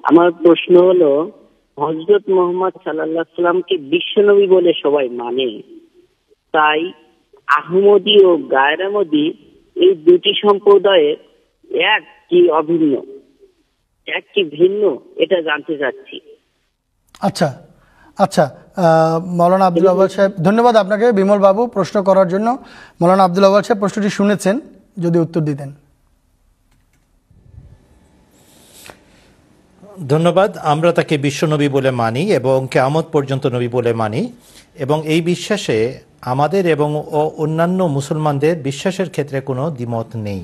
আমার প্রশ্ন হলো, হযরত মুহাম্মদ সাল্লাল্লাহু আলাইহি সাল্লামকে বিশ্বনবী বলে সবাই মানে, তাই আহমদী ও গায়রামদী এই দুটি সম্প্রদায়ের এক কি অভিন্ন, এক কি ভিন্ন, এটা জানতে চাচ্ছি। আচ্ছা আচ্ছা, মৌলানা আব্দুল আউয়াল সাহেব, ধন্যবাদ আপনাকে বিমল বাবু প্রশ্ন করার জন্য। মৌলানা আব্দুল আউয়াল সাহেব প্রশ্নটি শুনেছেন, যদি উত্তর দিতেন। ধন্যবাদ। আমরা তাকে বিশ্বনবী বলে মানি এবং কিয়ামত পর্যন্ত নবী বলে মানি, এবং এই বিশ্বাসে আমাদের এবং অন্যান্য মুসলমানদের বিশ্বাসের ক্ষেত্রে কোনো দ্বিমত নেই।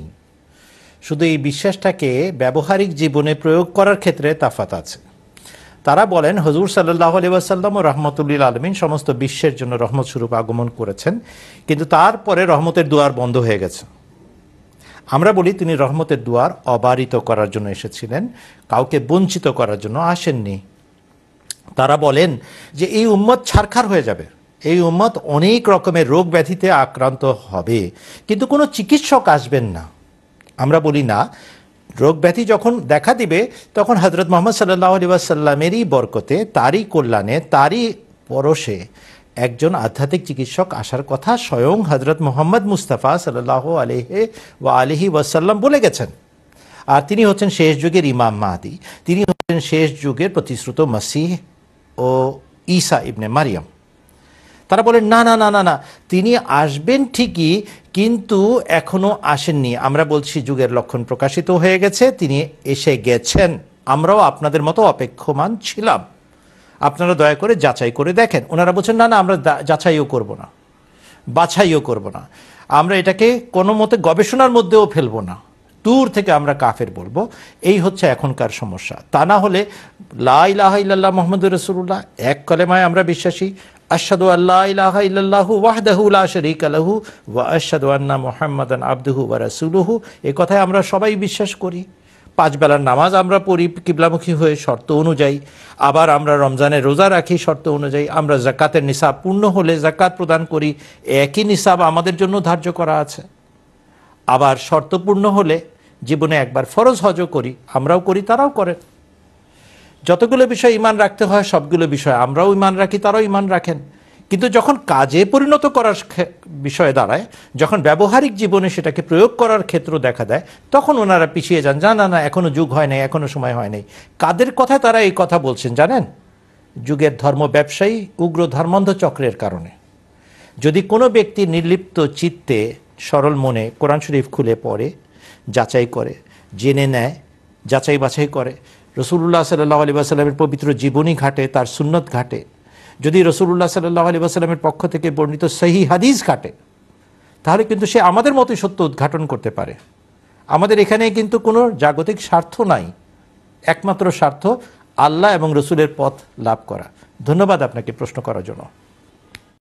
শুধু এই বিশ্বাসটাকে ব্যবহারিক জীবনে প্রয়োগ করার ক্ষেত্রে তাফাত আছে। তারা বলেন হুজুর সাল্লাল্লাহু আলাইহি ওয়াসাল্লাম ও রাহমাতুল আলামিন সমস্ত বিশ্বের জন্য রহমত স্বরূপ আগমন করেছেন, কিন্তু তারপরে রহমতের দুয়ার বন্ধ হয়ে গেছে। আমরা বলি তিনি রহমতের দুয়ার অবারিত করার জন্য এসেছিলেন, কাউকে বঞ্চিত করার জন্য আসেননি। তারা বলেন যে এই উম্মত ছারখার হয়ে যাবে, এই উম্মত অনেক রকমের রোগ ব্যাধিতে আক্রান্ত হবে, কিন্তু কোনো চিকিৎসক আসবেন না। আমরা বলি না, রোগ ব্যাধি যখন দেখা দিবে তখন হযরত মুহাম্মদ সাল্লাল্লাহু আলাইহি ওয়াসাল্লামেরই বরকতে, তারই কল্যাণে, তারই পরশে একজন আধ্যাত্মিক চিকিৎসক আসার কথা স্বয়ং হযরত মুহাম্মদ মুস্তাফা সাল্লাল্লাহু আলাইহি ওয়াসাল্লাম বলে গেছেন। আর তিনি হচ্ছেন শেষ যুগের ইমাম মাহদী, তিনি হচ্ছেন শেষ যুগের প্রতিশ্রুত মসিহ ও ঈসা ইবনে মারিয়াম। তারা বলেন না না না না না, তিনি আসবেন ঠিকই, কিন্তু এখনো আসেননি। আমরা বলছি যুগের লক্ষণ প্রকাশিত হয়ে গেছে, তিনি এসে গেছেন। আমরাও আপনাদের মতো অপেক্ষমান ছিলাম, আপনারা দয়া করে যাচাই করে দেখেন। ওনারা বলছেন না না, আমরা যাচাইও করব না, বাছাইও করব না, আমরা এটাকে কোনো মতে গবেষণার মধ্যেও ফেলবো না, দূর থেকে আমরা কাফের বলবো। এই হচ্ছে এখনকার সমস্যা। তা না হলে লা ইলাহা ইল্লাল্লাহ মুহাম্মাদুর রাসূলুল্লাহ, এক কলেমায় আমরা বিশ্বাসী, আশহাদু আল্লা ইলাহা ইল্লাল্লাহু ওয়াহদাহু লা শারীকা লাহু ওয়া আশহাদু আন্না মুহাম্মাদান আবদুহু ওয়া রাসূলুহু, এই কথায় আমরা সবাই বিশ্বাস করি। 5 বেলার নামাজ আমরা পড়ি কিবলামুখী হয়ে শর্ত অনুযায়ী, আবার আমরা রমজানের রোজা রাখি শর্ত অনুযায়ী, আমরা যাকাতের নিসাব পূর্ণ হলে যাকাত প্রদান করি, একই নিসাব আমাদের জন্য ধার্য করা আছে। আবার শর্ত পূর্ণ হলে জীবনে একবার ফরজ হজও করি, আমরাও করি, তারাও করেন। যতগুলো বিষয় ইমান রাখতে হয় সবগুলো বিষয় আমরাও ইমান রাখি, তারাও ইমান রাখেন। কিন্তু যখন কাজে পরিণত করার বিষয়ে দাঁড়ায়, যখন ব্যবহারিক জীবনে সেটাকে প্রয়োগ করার ক্ষেত্র দেখা দেয়, তখন ওনারা পিছিয়ে যান, না না এখনো যুগ হয় নাই, এখনো সময় হয় নাই। কাদের কথায় তারা এই কথা বলছেন জানেন? যুগের ধর্ম ব্যবসায়ী উগ্র ধর্মান্ধ চক্রের কারণে। যদি কোনো ব্যক্তি নির্লিপ্ত চিত্তে সরল মনে কোরআন শরীফ খুলে পড়ে, যাচাই করে, জেনে নেয়, যাচাই বাছাই করে, রাসূলুল্লাহ সাল্লাল্লাহু আলাইহি ওয়াসাল্লামের পবিত্র জীবনী ঘাটে, তার সুন্নত ঘাটে, যদি রাসূলুল্লাহ সাল্লাল্লাহু আলাইহি ওয়াসাল্লামের পক্ষ থেকে বর্ণিত সহিহ হাদিস ঘাটে, তাহলে কিন্তু সে আমাদের মতোই সত্য উদ্ঘাটন করতে পারে। আমাদের এখানে কিন্তু কোনো জাগতিক স্বার্থ নাই, একমাত্র স্বার্থ আল্লাহ এবং রসুলের পথ লাভ করা। ধন্যবাদ আপনাকে প্রশ্ন করার জন্য।